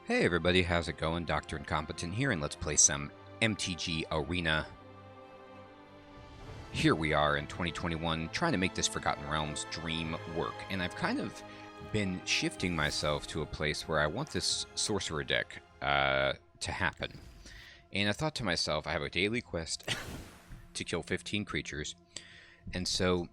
Hey everybody, how's it going? Dr. Incompetent here, and let's play some MTG Arena. Here we are in 2021, trying to make this Forgotten Realms dream work, and I've kind of been shifting myself to a place where I want this Sorcerer deck to happen. And I thought to myself, I have a daily quest to kill 15 creatures, and so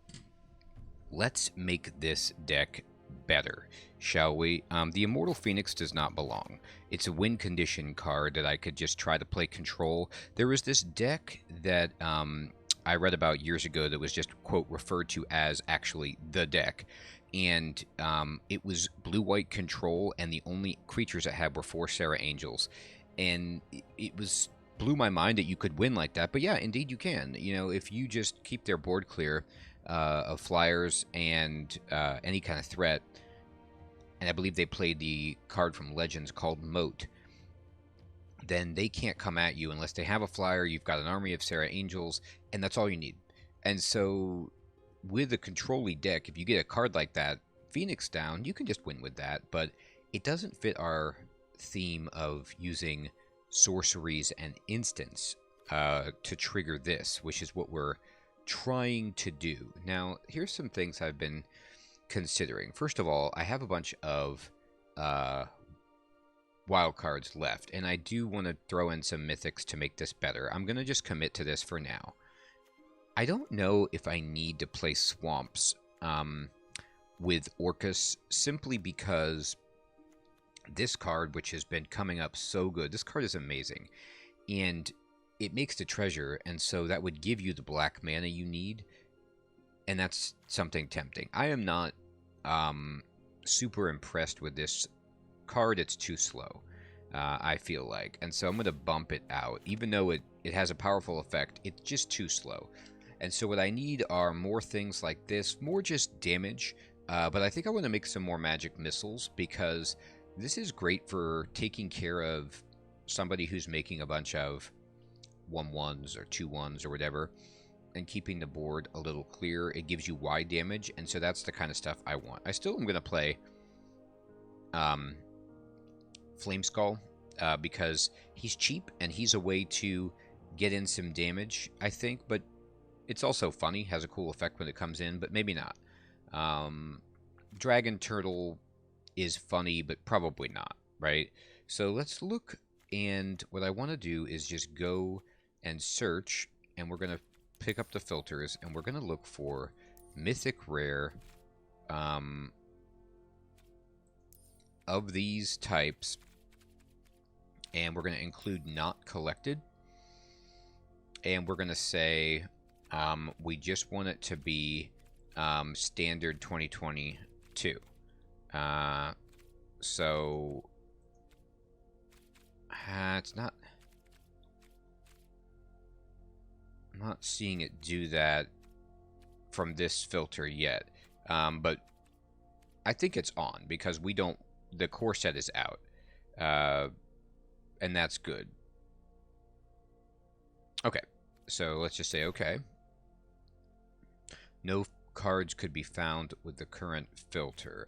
let's make this deck better, shall we? The Immortal Phoenix does not belong. It's a win condition card that I could just try to play control. There was this deck that I read about years ago that was just, quote, referred to as actually the deck. And it was blue-white control, and the only creatures it had were 4 Sorcerer Angels. And it was blew my mind that you could win like that. But yeah, indeed you can. You know, if you just keep their board clear of flyers and any kind of threat. And I believe they played the card from Legends called Moat. Then they can't come at you unless they have a flyer. You've got an army of Sorcerer Angels, and that's all you need. And so, with a control-y deck, if you get a card like that, Phoenix down, you can just win with that. But it doesn't fit our theme of using sorceries and instants to trigger this, which is what we're trying to do. Now, here's some things I've been considering. First of all, I have a bunch of wild cards left, and I do want to throw in some mythics to make this better. I'm going to just commit to this for now. I don't know if I need to play Swamps with Orcus, simply because this card, which has been coming up so good, this card is amazing, and it makes the treasure, and so that would give you the black mana you need, and that's something tempting. I am not super impressed with this card. It's too slow, I feel like. And so I'm going to bump it out. Even though it has a powerful effect, it's just too slow. And so what I need are more things like this, more just damage. But I think I want to make some more magic missiles, because this is great for taking care of somebody who's making a bunch of 1/1s or 2/1s or whatever, and keeping the board a little clear. It gives you wide damage, and so that's the kind of stuff I want. I still am going to play Flame Skull because he's cheap, and he's a way to get in some damage, I think, but it's also funny, has a cool effect when it comes in, but maybe not. Dragon Turtle is funny, but probably not, right? So let's look, and what I want to do is just go and search, and we're going to pick up the filters, and we're going to look for mythic rare of these types, and we're going to include not collected, and we're going to say we just want it to be standard 2022. So it's not. I'm not seeing it do that from this filter yet, but I think it's on, because we don't. The core set is out, and that's good. Okay, so let's just say okay. No cards could be found with the current filter.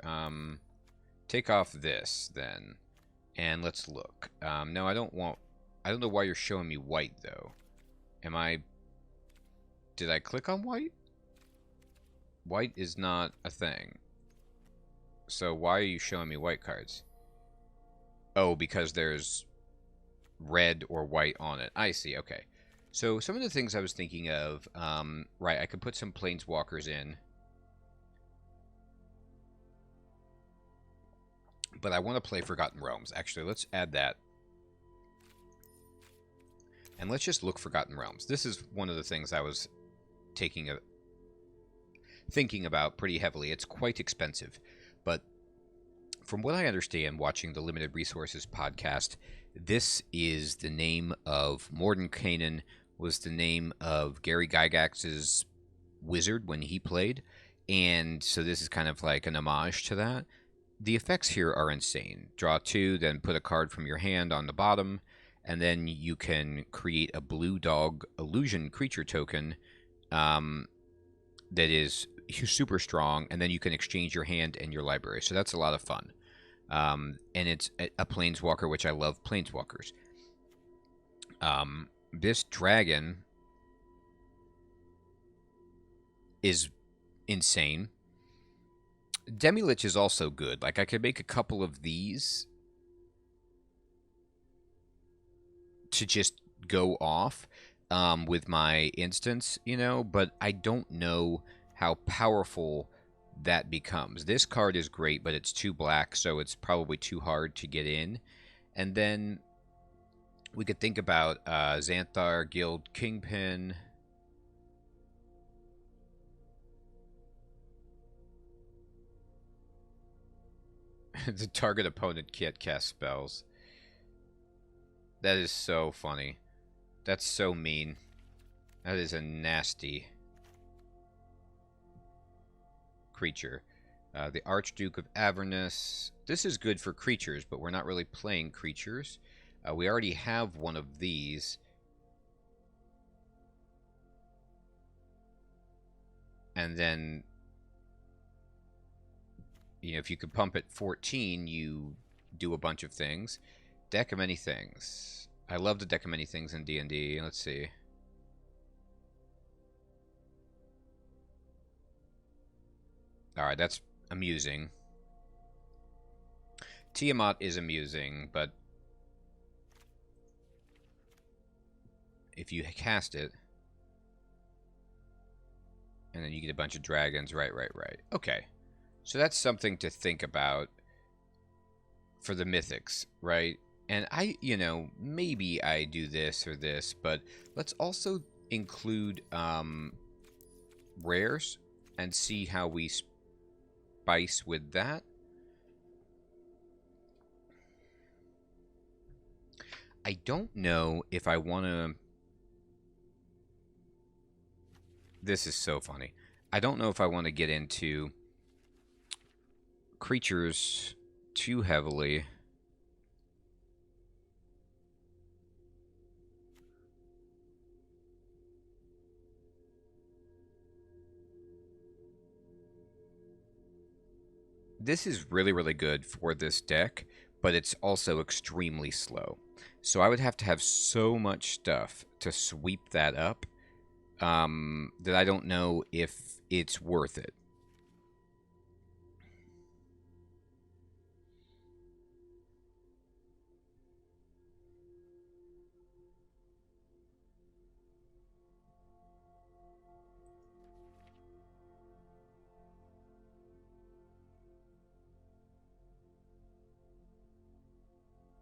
Take off this then, and let's look. No, I don't want. I don't know why you're showing me white though. Did I click on white? White is not a thing. So why are you showing me white cards? Oh, because there's red or white on it. I see, okay. So some of the things I was thinking of, right, I could put some Planeswalkers in. But I want to play Forgotten Realms. Actually, let's add that. And let's just look Forgotten Realms. This is one of the things I was thinking about pretty heavily. It's quite expensive, but from what I understand, watching the Limited Resources podcast, this is the name of Mordenkainen, was the name of Gary Gygax's wizard when he played, and so this is kind of like an homage to that. The effects here are insane. Draw 2, then put a card from your hand on the bottom, and then you can create a blue dog illusion creature token that is super strong, and then you can exchange your hand and your library. So that's a lot of fun. And it's a planeswalker, which I love planeswalkers. This dragon is insane. Demi-Lich is also good. Like, I could make a couple of these to just go off with my instance, you know, but I don't know how powerful that becomes. This card is great, but it's 2 black, so it's probably too hard to get in. And then we could think about Xanthar, Guild, Kingpin. The target opponent can't cast spells. That is so funny. That's so mean. That is a nasty creature. The Archduke of Avernus. This is good for creatures, but we're not really playing creatures. We already have one of these. And then, you know, if you could pump at 14, you do a bunch of things. Deck of many things. I love the deck of many things in D&D. Let's see. Alright, that's amusing. Tiamat is amusing, but if you cast it, and then you get a bunch of dragons, right. Okay. So that's something to think about for the mythics, right? And you know, maybe I do this or this, but let's also include rares and see how we spice with that. I don't know if I want to... This is so funny. I don't know if I want to get into creatures too heavily. This is really, really good for this deck, but it's also extremely slow. So I would have to have so much stuff to sweep that up that I don't know if it's worth it.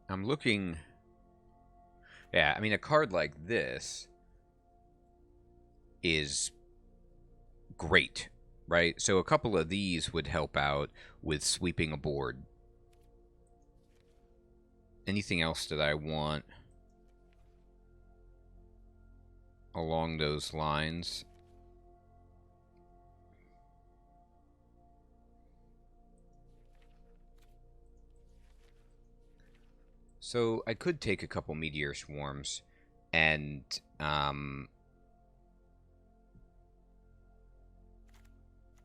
I'm looking... Yeah, I mean, a card like this is great, right? So a couple of these would help out with sweeping a board. Anything else that I want along those lines? So I could take a couple Meteor Swarms and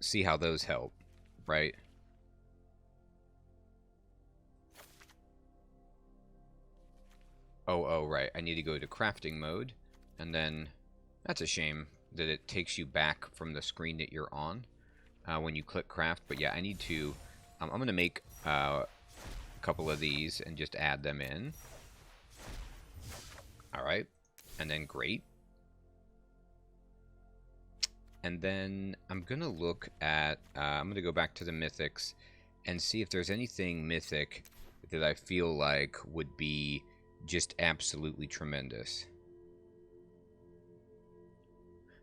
see how those help, right? Oh, right. I need to go to crafting mode, and then that's a shame that it takes you back from the screen that you're on when you click craft. But yeah, I need to... I'm going to make a couple of these and just add them in. All right. And then great. And then I'm going to look at... I'm going to go back to the mythics and see if there's anything mythic that I feel like would be just absolutely tremendous.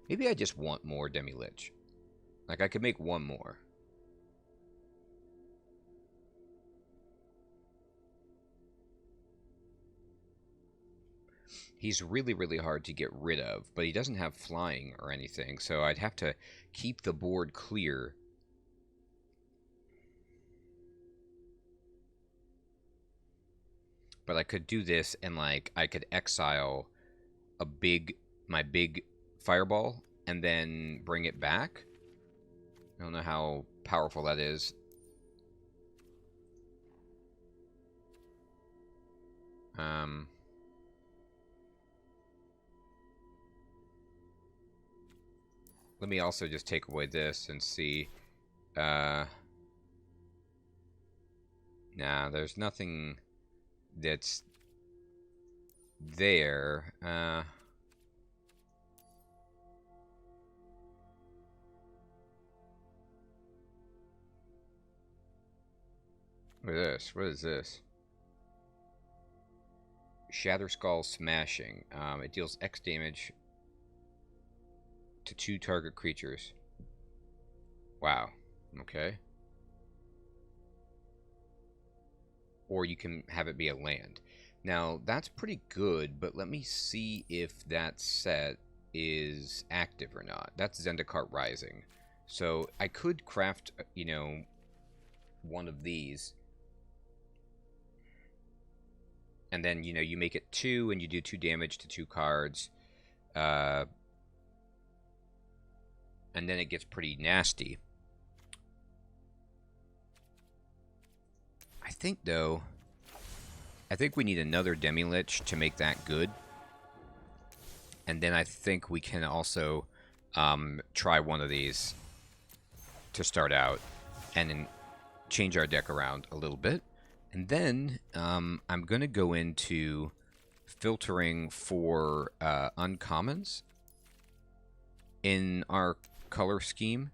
Maybe I just want more Demi-Lich. Like, I could make one more. He's really, really hard to get rid of, but he doesn't have flying or anything, so I'd have to keep the board clear. But I could do this, and, like, I could exile my big fireball, and then bring it back. I don't know how powerful that is. Let me also just take away this and see. Nah, there's nothing that's there. Look at this. What is this? Shatter Skull Smashing. It deals X damage to 2 target creatures. Wow. Okay. Or you can have it be a land. Now, that's pretty good, but let me see if that set is active or not. That's Zendikar Rising. So I could craft, you know, one of these. And then, you know, you make it 2 and you do 2 damage to 2 cards. And then it gets pretty nasty. I think, though, we need another Demi-Lich to make that good. And then I think we can also try one of these to start out and then change our deck around a little bit. And then I'm going to go into filtering for uncommons in our color scheme.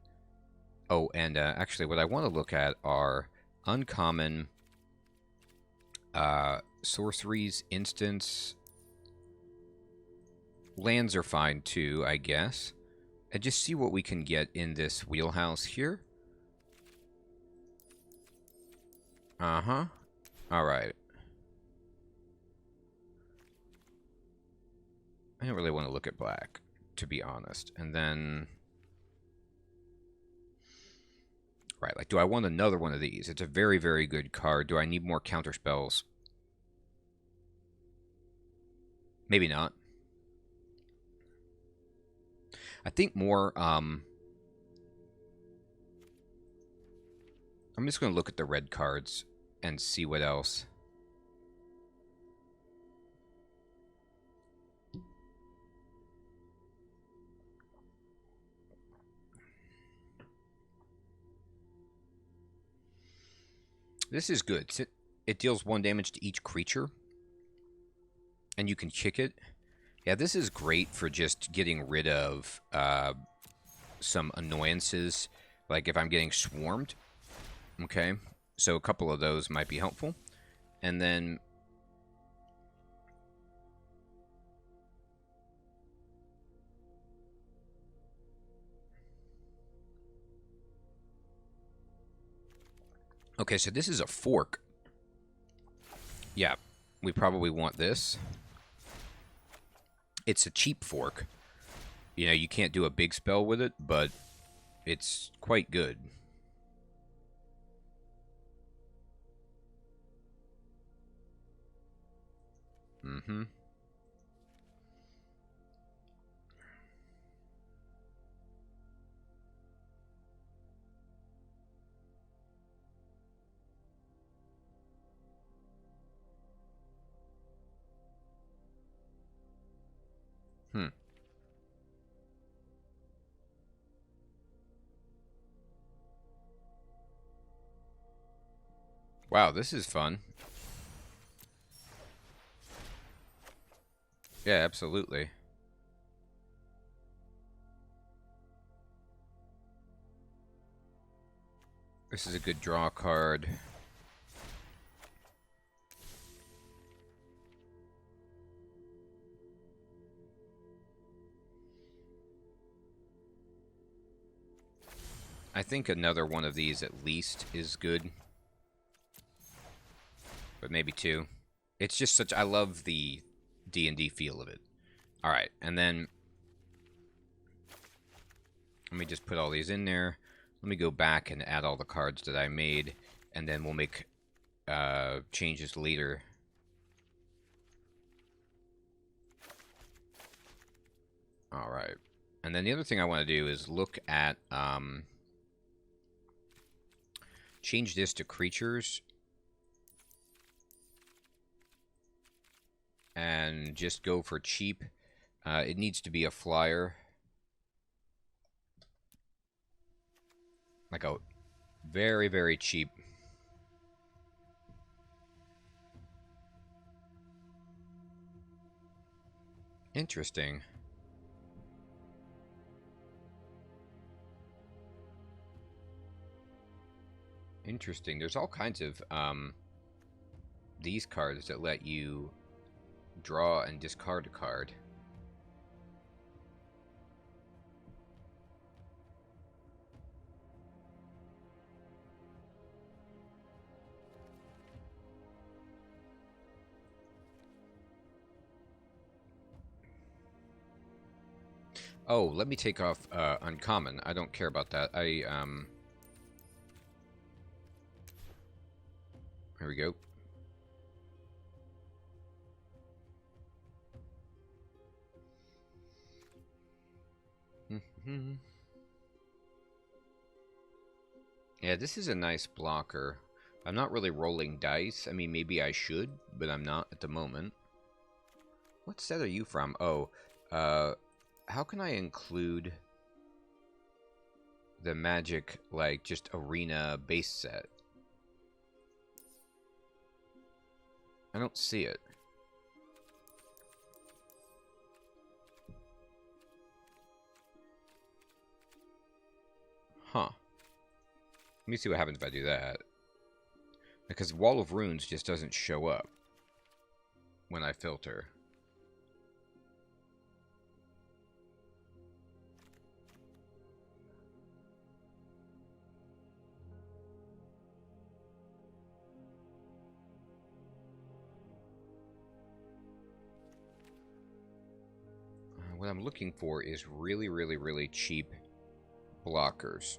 Oh, and actually what I want to look at are uncommon sorceries, instants. Lands are fine too, I guess. And just see what we can get in this wheelhouse here. Uh-huh. Alright. I don't really want to look at black, to be honest. And then... Right, like, do I want another one of these? It's a very, very good card. Do I need more counter spells? Maybe not. I think more, I'm just going to look at the red cards and see what else. This is good. It deals 1 damage to each creature. And you can kick it. Yeah, this is great for just getting rid of some annoyances. Like if I'm getting swarmed. Okay. So a couple of those might be helpful. And then... Okay, so this is a fork. Yeah, we probably want this. It's a cheap fork. You know, you can't do a big spell with it, but it's quite good. Mm-hmm. Hmm. Wow, this is fun. Yeah, absolutely. This is a good draw card. I think another one of these at least is good. But maybe 2. It's just such... I love the D&D feel of it. Alright, and then... Let me just put all these in there. Let me go back and add all the cards that I made. And then we'll make changes later. Alright. And then the other thing I want to do is look at... change this to creatures. and just go for cheap. It needs to be a flyer. Like a very, very cheap. Interesting. Interesting. There's all kinds of these cards that let you draw and discard a card. Oh, let me take off uncommon. I don't care about that. Here we go. Yeah, this is a nice blocker. I'm not really rolling dice. I mean, maybe I should, but I'm not at the moment. What set are you from? Oh, how can I include the Magic, like, just Arena base set? I don't see it. Huh. Let me see what happens if I do that. Because Wall of Runes just doesn't show up when I filter. What I'm looking for is really, really, really cheap blockers.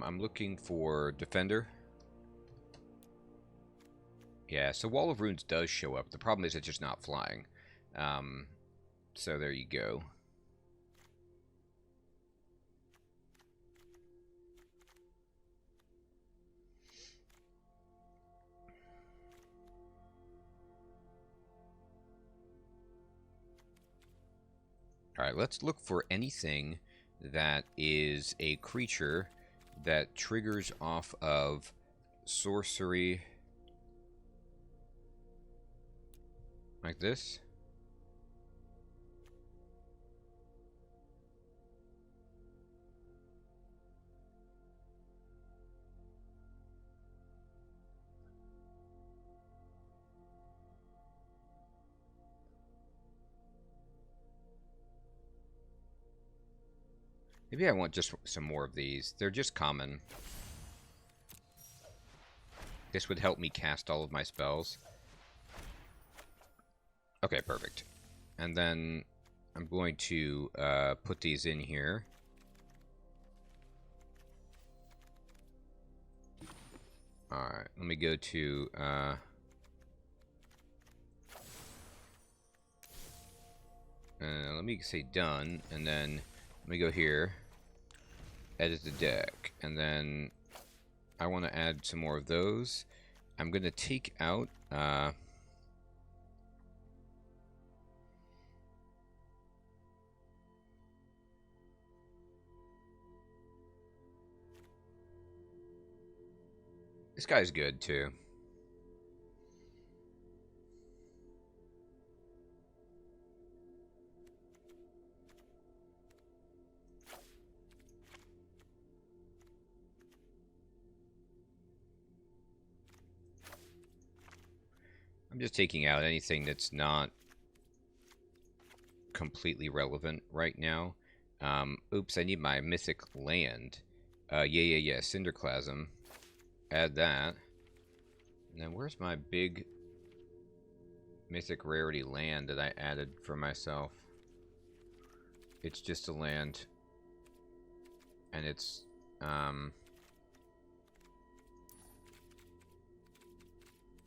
I'm looking for Defender. Yeah, so Wall of Runes does show up. The problem is it's just not flying. So there you go. Alright, let's look for anything that is a creature that triggers off of sorcery. Like this. Maybe I want just some more of these. They're just common. This would help me cast all of my spells. Okay, perfect. And then I'm going to put these in here. Alright, let me go to... let me say done, and then let me go here, edit the deck, and then I want to add some more of those. I'm going to take out... this guy's good, too. I'm just taking out anything that's not completely relevant right now. Oops, I need my mythic land. Yeah, Cinderclasm. Add that. And then where's my big mythic rarity land that I added for myself? It's just a land. And it's,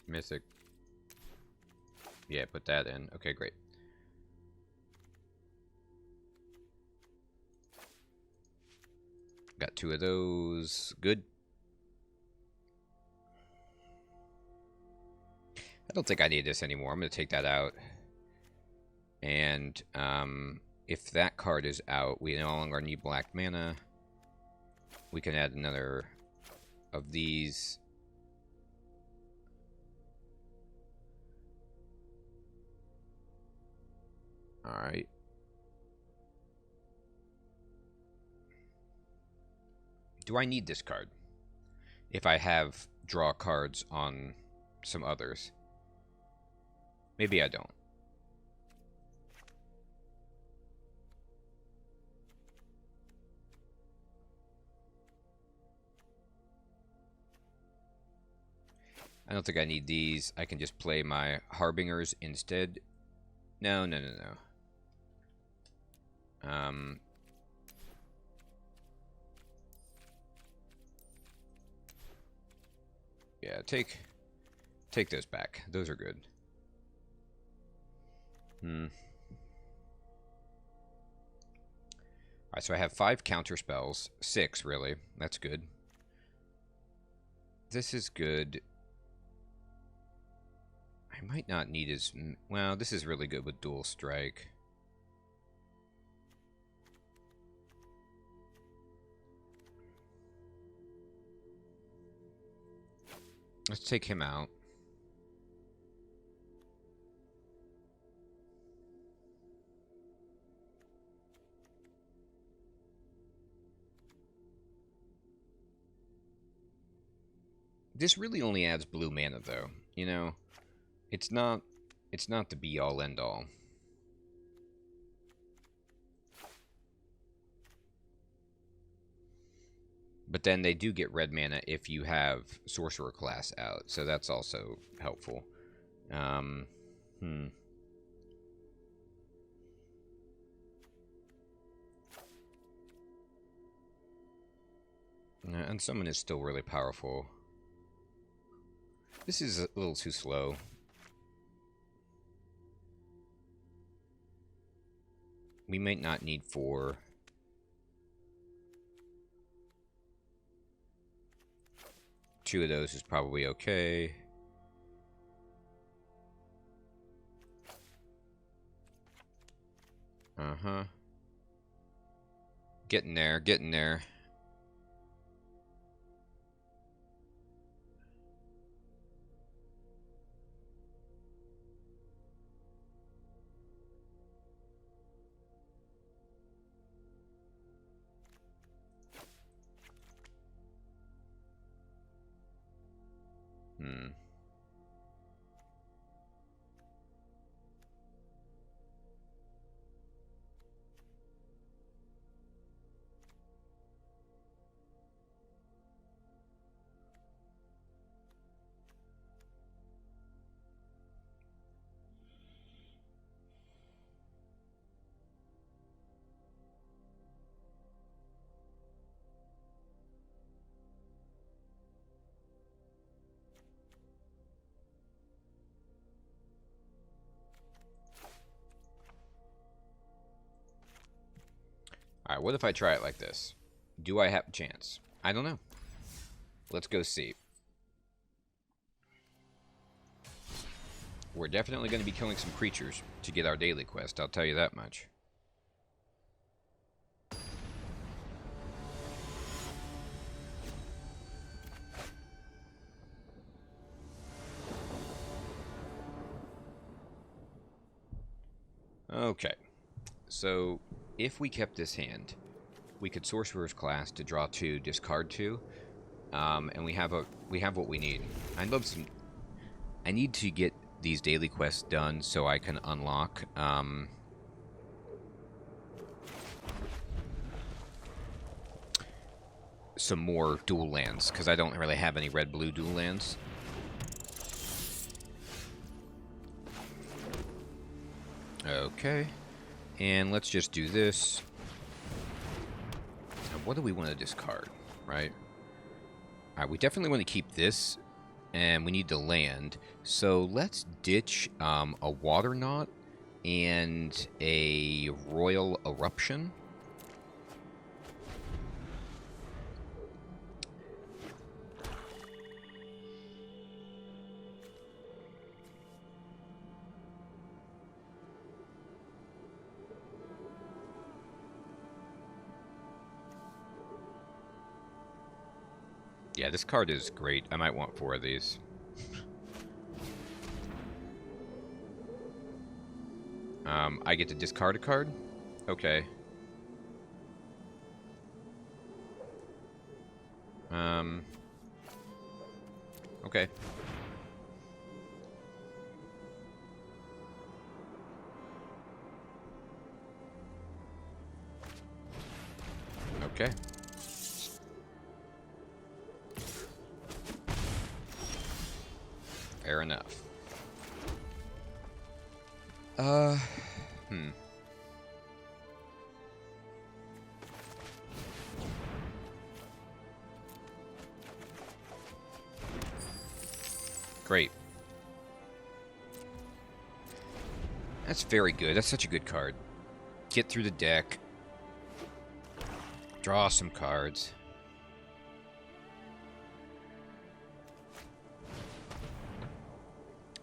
Mythic. Yeah, put that in. Okay, great. Got 2 of those. Good. I don't think I need this anymore. I'm going to take that out. And if that card is out, we no longer need black mana. We can add another of these. Alright. Do I need this card? If I have draw cards on some others. Maybe I don't. I don't think I need these. I can just play my Harbingers instead. No. Yeah, take those back. Those are good. Alright, so I have 5 counter spells. 6, really. That's good. This is good. I might not need as... Well, this is really good with dual strike. Let's take him out. This really only adds blue mana, though. You know, it's not the be-all, end-all. But then they do get red mana if you have Sorcerer class out, so that's also helpful. And Summon is still really powerful. This is a little too slow. We might not need 4. Two of those is probably okay. Getting there, getting there. Alright, what if I try it like this? Do I have a chance? I don't know. Let's go see. We're definitely going to be killing some creatures to get our daily quest, I'll tell you that much. Okay. So, if we kept this hand, we could Sorcerer's class to draw 2, discard 2, and we have what we need. I need to get these daily quests done so I can unlock some more dual lands, because I don't really have any red-blue dual lands. Okay. And let's just do this. Now, what do we want to discard, right? Alright, we definitely want to keep this and we need to land. So let's ditch a water knot and a royal eruption. Yeah, this card is great. I might want 4 of these. I get to discard a card? Okay. Okay. Okay. Fair enough. Great. That's very good. That's such a good card. Get through the deck. Draw some cards.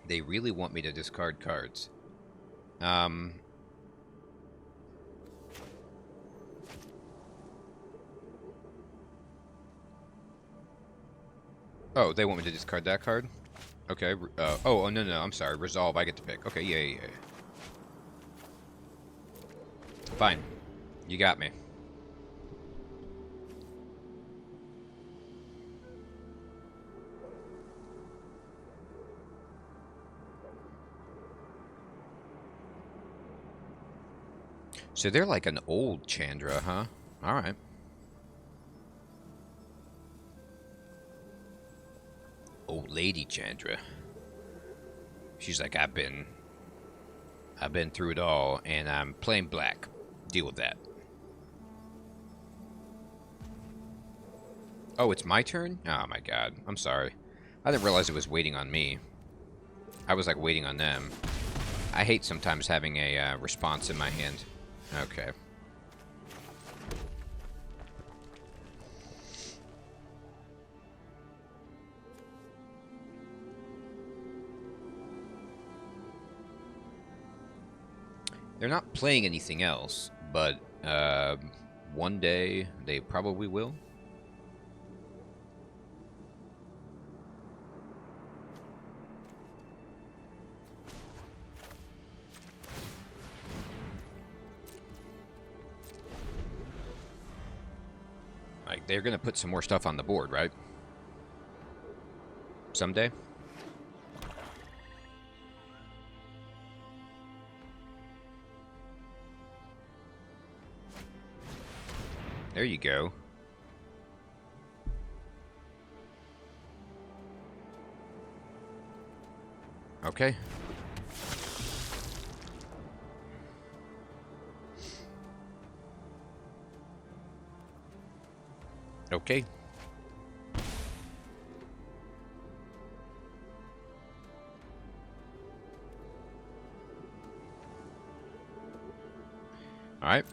They really want me to discard cards. Oh, they want me to discard that card? Okay. Oh, no, I'm sorry. Resolve, I get to pick. Okay, yeah. Fine. You got me. So they're like an old Chandra, huh? Alright. Old lady Chandra. She's like, I've been through it all, and I'm playing black. Deal with that. Oh, it's my turn? Oh my god. I'm sorry. I didn't realize it was waiting on me. I was like waiting on them. I hate sometimes having a response in my hand. Okay. They're not playing anything else, but one day they probably will. Like, they're gonna put some more stuff on the board, right? Someday? There you go. Okay. Okay. All right.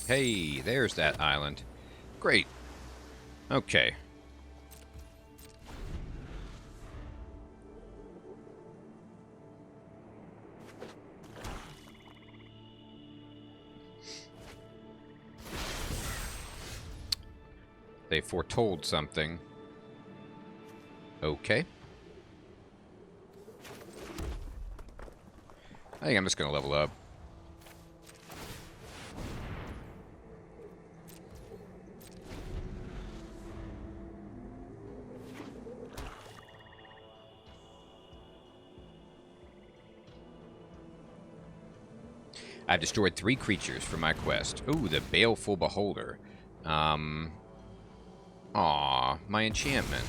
Hey, there's that island. Great. Okay. They foretold something. Okay. I think I'm just gonna level up. I've destroyed 3 creatures for my quest. Ooh, the Baleful Beholder. Aw, my enchantment.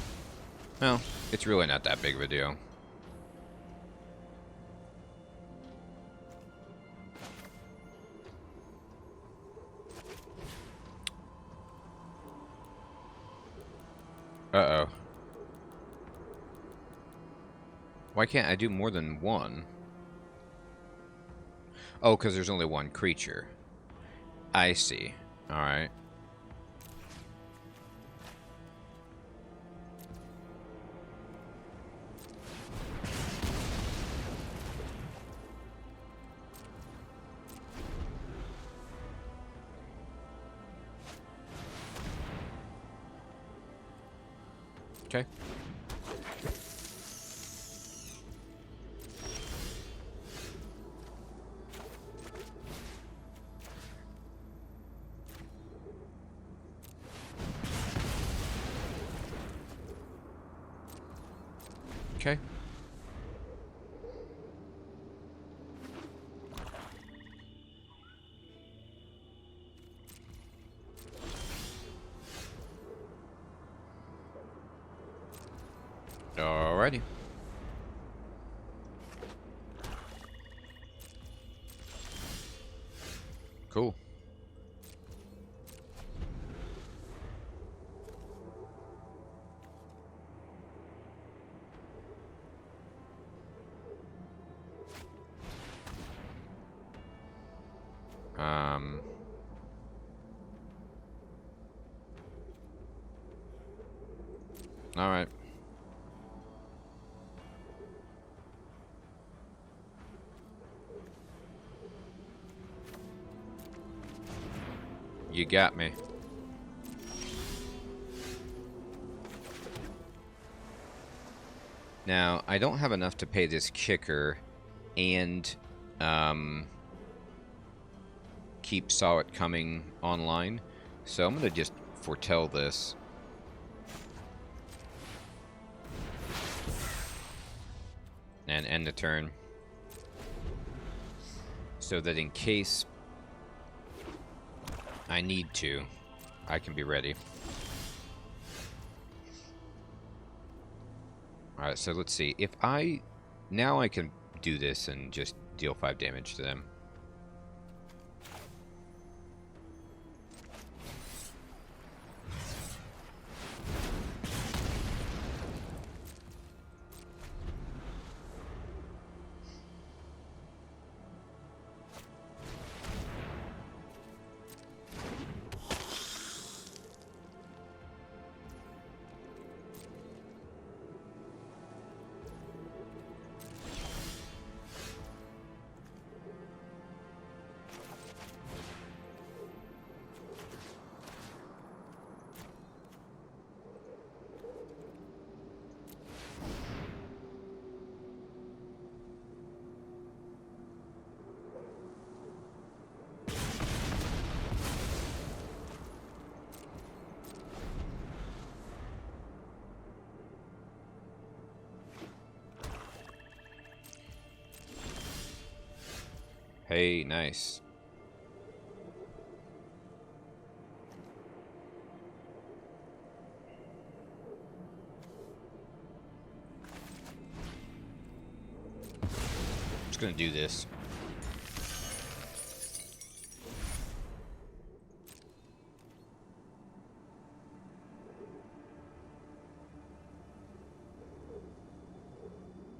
Well, it's really not that big of a deal. Uh-oh. Why can't I do more than one? Oh, because there's only one creature. I see. Alright. Okay. Okay. Alrighty. Cool. Alright. You got me. Now, I don't have enough to pay this kicker and keep Saw It Coming online, so I'm going to just foretell this. And end the turn. So that in case I need to, I can be ready. Alright, so let's see. If I... Now I can do this and just deal 5 damage to them. Hey, nice. Just gonna do this.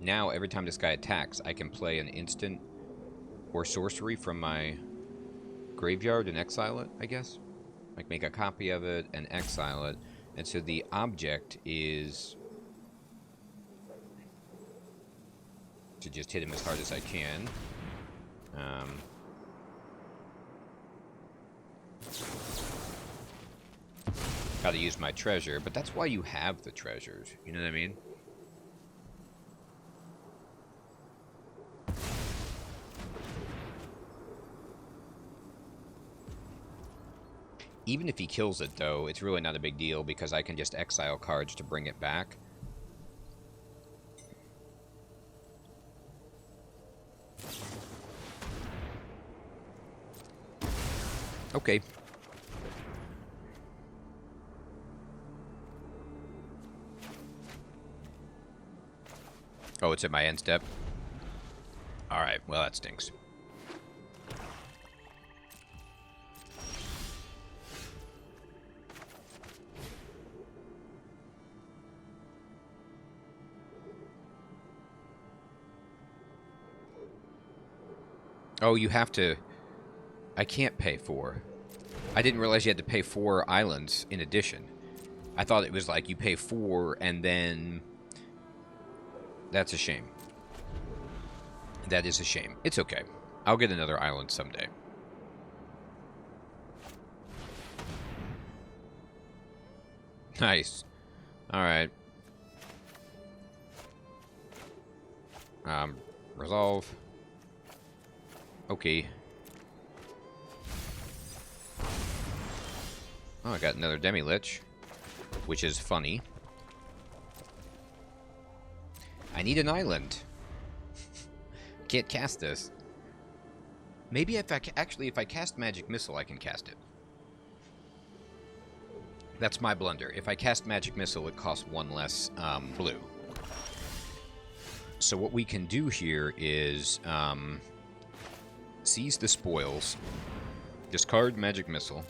Now, every time this guy attacks, I can play an instant or sorcery from my graveyard and exile it, I guess. Like, make a copy of it and exile it. And so the object is to just hit him as hard as I can. Gotta use my treasure, but that's why you have the treasures. You know what I mean? Even if he kills it, though, it's really not a big deal because I can just exile cards to bring it back. Okay. Oh, it's at my end step? Alright, well that stinks. Oh, you have to... I can't pay 4. I didn't realize you had to pay 4 islands in addition. I thought it was like you pay 4 and then... That's a shame. That is a shame. It's okay. I'll get another island someday. Nice. Alright. Resolve. Okay. Oh, I got another Demi-Lich, which is funny. I need an island. Can't cast this. Maybe if I if I cast Magic Missile, I can cast it. That's my blunder. If I cast Magic Missile, it costs 1 less blue. So what we can do here is seize the spoils, discard Magic Missile,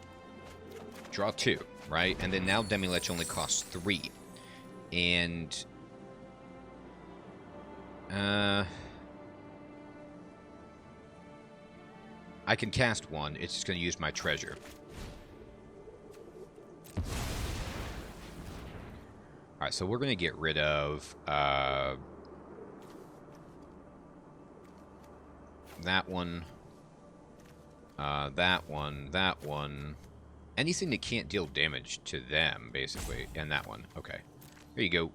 draw 2, right? And then now Demi-Lich only costs 3. And... I can cast 1. It's just going to use my treasure. Alright, so we're going to get rid of... that one. That one. That one. Anything that can't deal damage to them, basically. And that one. Okay. There you go.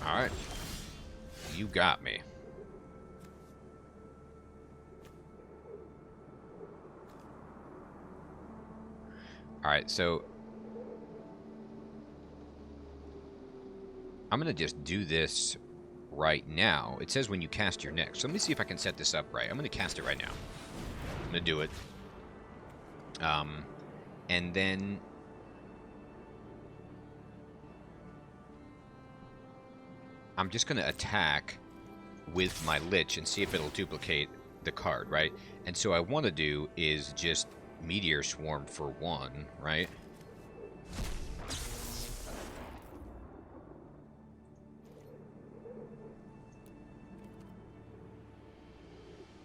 Alright. You got me. Alright, so... I'm going to just do this right now. It says when you cast your next. So let me see if I can set this up right. I'm going to cast it right now. I'm going to do it. And then... I'm just going to attack with my Lich and see if it'll duplicate the card, right? And so I want to do is just Meteor Swarm for 1, right?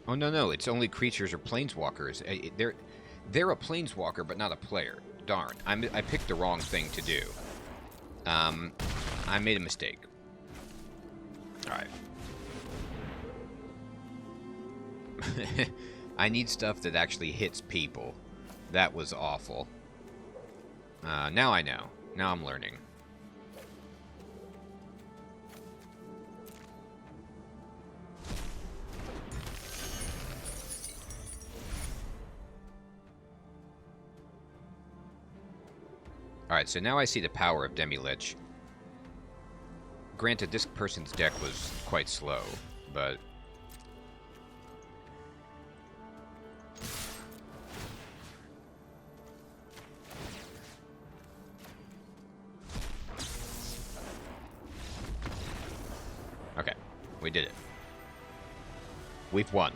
Oh, no, it's only creatures or planeswalkers. They're a planeswalker, but not a player. Darn, I picked the wrong thing to do. I made a mistake. Alright. I need stuff that actually hits people. That was awful. Now I know. Now I'm learning. Alright, so now I see the power of Demi-Lich. Granted, this person's deck was quite slow, but... Okay, we did it. We've won.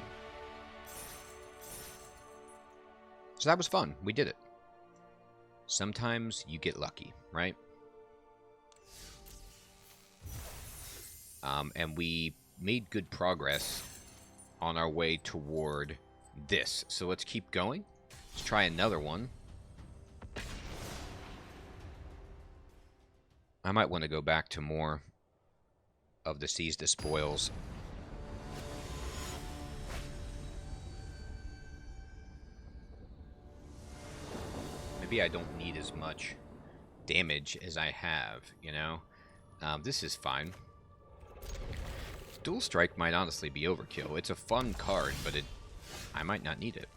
So that was fun. We did it. Sometimes you get lucky, right? And we made good progress on our way toward this. So let's keep going. Let's try another one. I might want to go back to more of the Seize the Spoils. Maybe I don't need as much damage as I have, you know? This is fine. Dual Strike might honestly be overkill. It's a fun card, but I might not need it.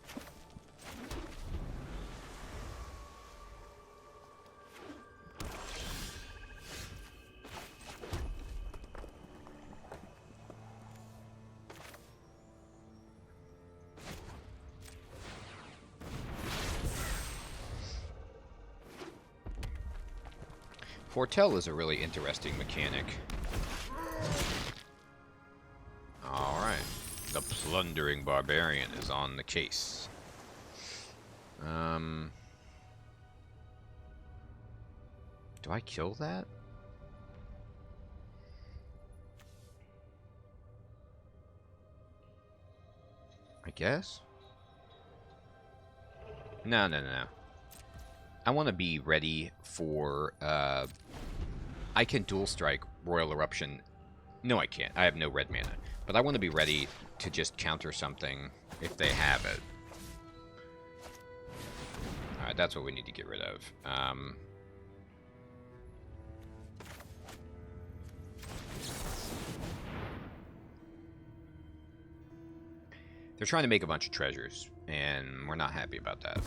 Foretell is a really interesting mechanic. Alright. The Plundering Barbarian is on the case. Do I kill that? I guess? No. I want to be ready for, I can dual strike Royal Eruption. No, I can't. I have no red mana. But I want to be ready to just counter something if they have it. Alright, that's what we need to get rid of. They're trying to make a bunch of treasures, and we're not happy about that.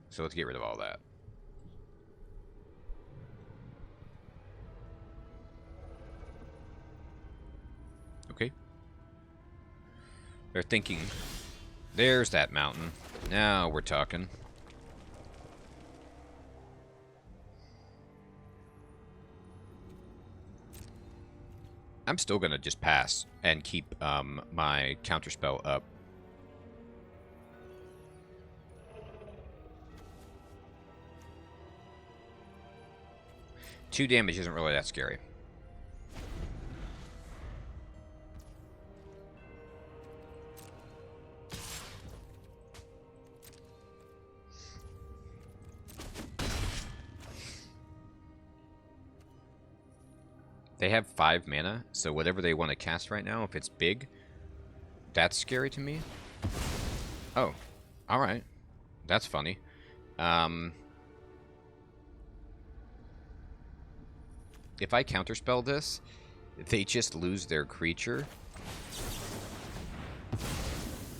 So let's get rid of all that. Okay. They're thinking, there's that mountain. Now we're talking. I'm still gonna just pass and keep my counterspell up. Two damage isn't really that scary. They have 5 mana, so whatever they want to cast right now, if it's big, that's scary to me. Oh, alright. That's funny. If I counterspell this, they just lose their creature.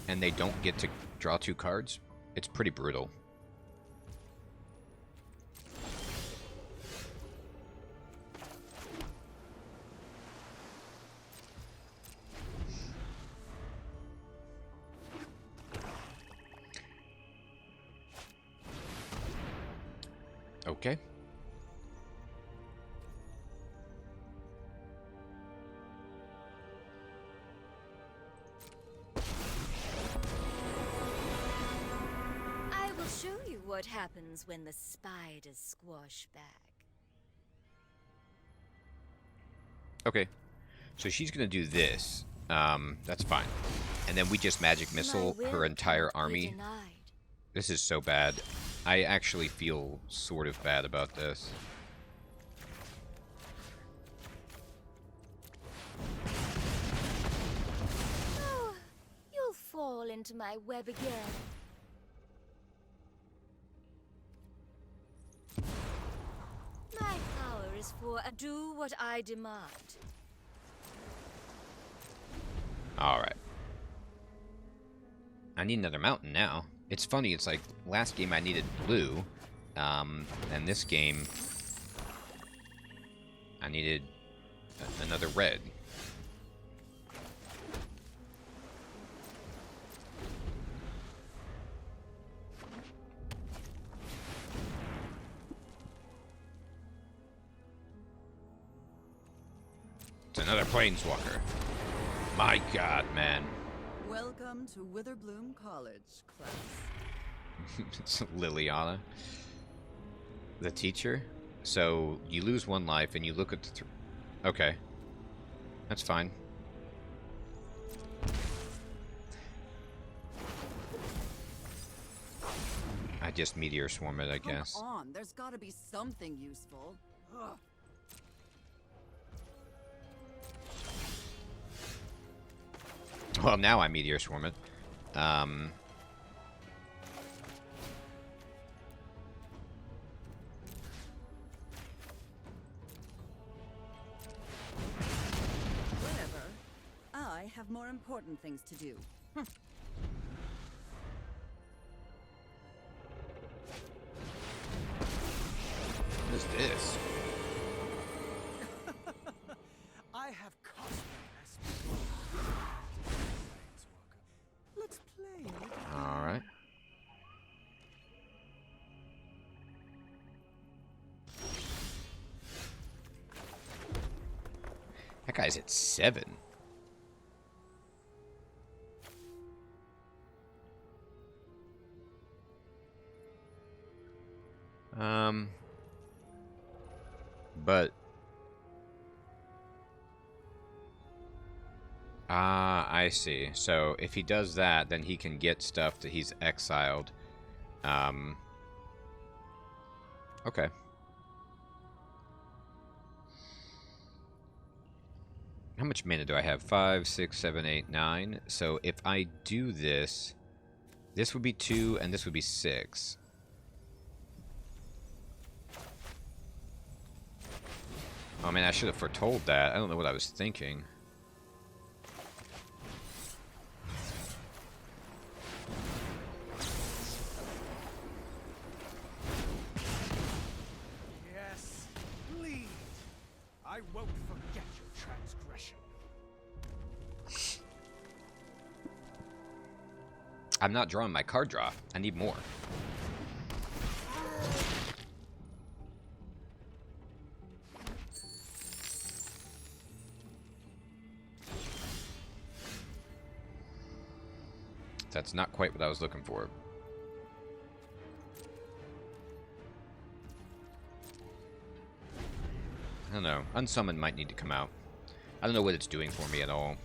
And they don't get to draw 2 cards. It's pretty brutal. Okay. I will show you what happens when the spiders squash back. Okay. So she's going to do this. That's fine. And then we just magic missile her entire army. This is so bad. I actually feel sort of bad about this. Oh, you'll fall into my web again. My power is for do what I demand. Alright. I need another mountain now. It's funny, it's like, last game I needed blue, and this game I needed another red. It's another planeswalker. My god, man. Welcome to Witherbloom College, class. It's Liliana, the teacher. So you lose 1 life and you look at the okay, that's fine. I just meteor swarm it, I guess. Come on, there's got to be something useful. Ugh. Well, now I meteor swarm it. have more important things to do. What is this? I have cosmic aspects. Let's play. All right. That guy's at 7. But I see. So if he does that, then he can get stuff that he's exiled. Okay. How much mana do I have? 5, 6, 7, 8, 9. So if I do this, this would be 2, and this would be 6. Oh man, I should have foretold that. I don't know what I was thinking. Yes, lead. I won't forget your transgression. I'm not drawing my card draw. I need more. That's not quite what I was looking for. I don't know. Unsummon might need to come out. I don't know what it's doing for me at all.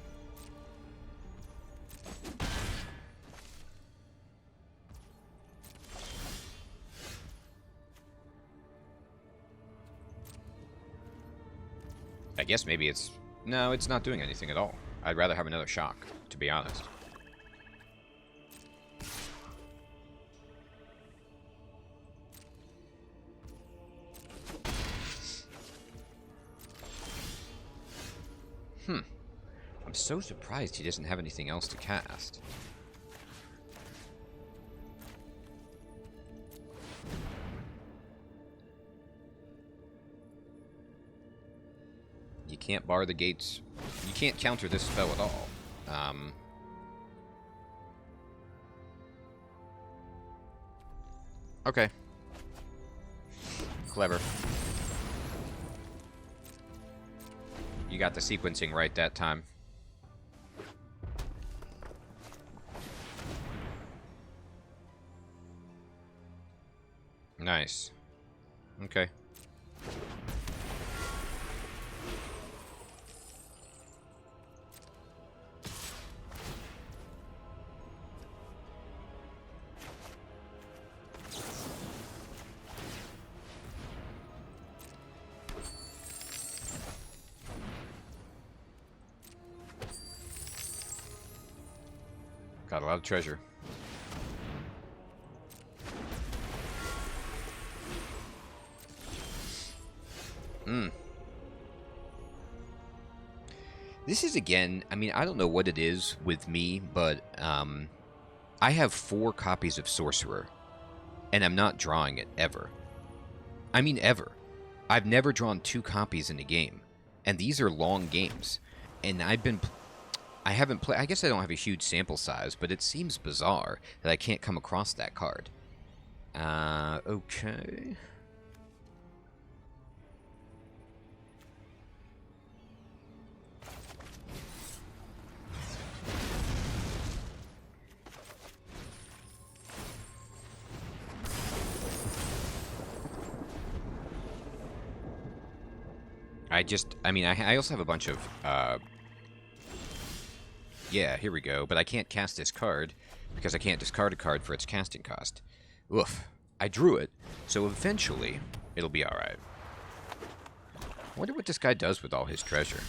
I guess maybe it's... No, it's not doing anything at all. I'd rather have another shock, to be honest. I'm so surprised he doesn't have anything else to cast. You can't bar the gates. You can't counter this spell at all. Okay. Clever. You got the sequencing right that time. Nice. Okay. Got a lot of treasure. This is, again, I mean, I don't know what it is with me, but I have 4 copies of Sorcerer, and I'm not drawing it, ever. I mean, ever. I've never drawn 2 copies in a game, and these are long games, and I haven't played, I guess I don't have a huge sample size, but it seems bizarre that I can't come across that card. Okay. I mean, I also have a bunch of, yeah, here we go, but I can't cast this card because I can't discard a card for its casting cost. Oof. I drew it, so eventually it'll be alright. I wonder what this guy does with all his treasure.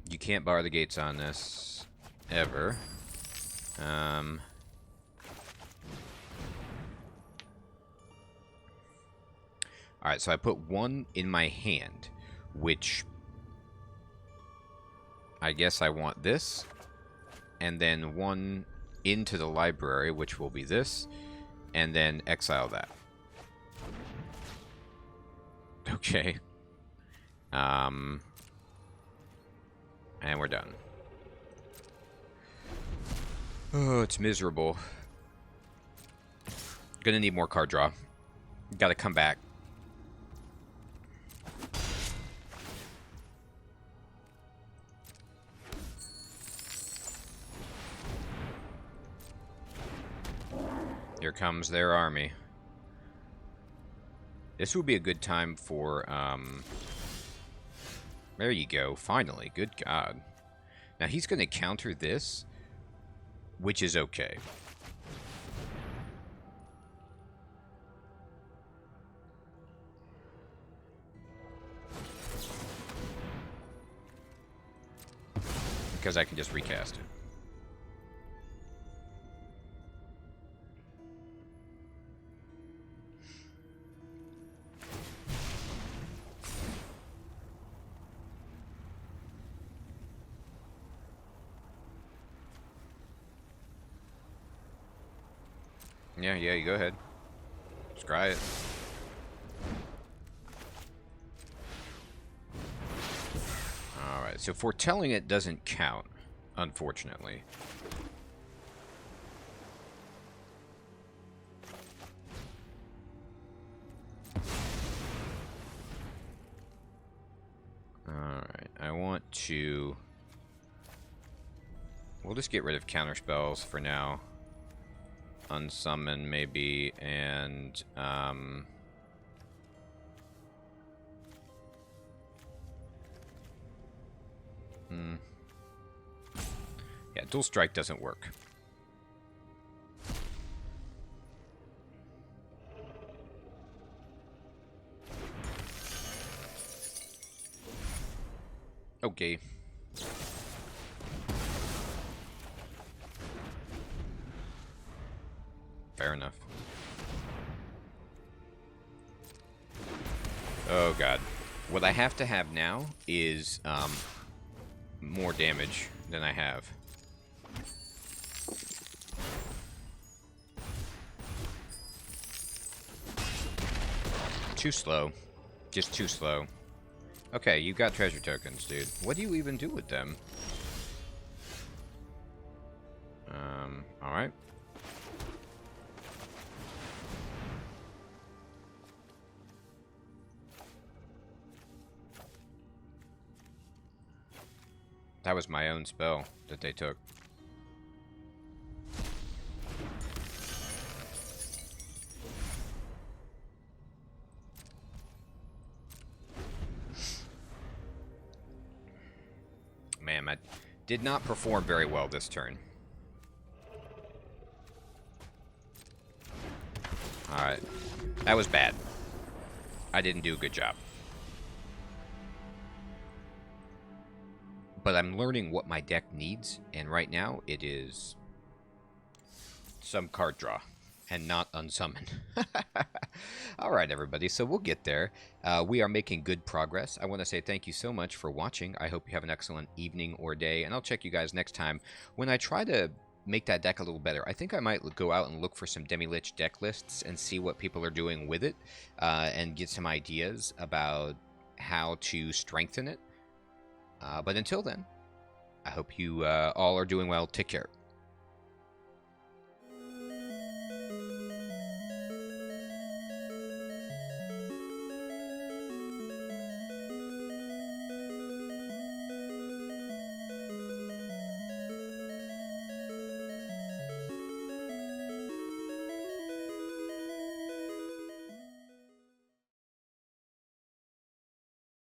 You can't bar the gates on this, ever. Alright, so I put one in my hand, which I guess I want this, and then one into the library, which will be this, and then exile that. Okay. And we're done. Oh, it's miserable. Gonna need more card draw. Gotta come back. Here comes their army. This would be a good time for, there you go, finally, good God. Now he's gonna counter this, which is okay. Because I can just recast it. Yeah, you go ahead. Scry it. Alright, so foretelling it doesn't count, unfortunately. Alright, I want to... We'll just get rid of counter spells for now. Unsummon, maybe, and, yeah, dual strike doesn't work. Okay. Fair enough. Oh god. What I have to have now is more damage than I have. Too slow. Just too slow. Okay, you got treasure tokens, dude. What do you even do with them? Alright. That was my own spell that they took. Man, I did not perform very well this turn. Alright. That was bad. I didn't do a good job. But I'm learning what my deck needs, and right now it is some card draw and not unsummon. Alright, everybody, so we'll get there. We are making good progress. I want to say thank you so much for watching. I hope you have an excellent evening or day, and I'll check you guys next time when I try to make that deck a little better. I think I might go out and look for some Demi-Lich deck lists and see what people are doing with it, and get some ideas about how to strengthen it. But until then, I hope you all are doing well. Take care.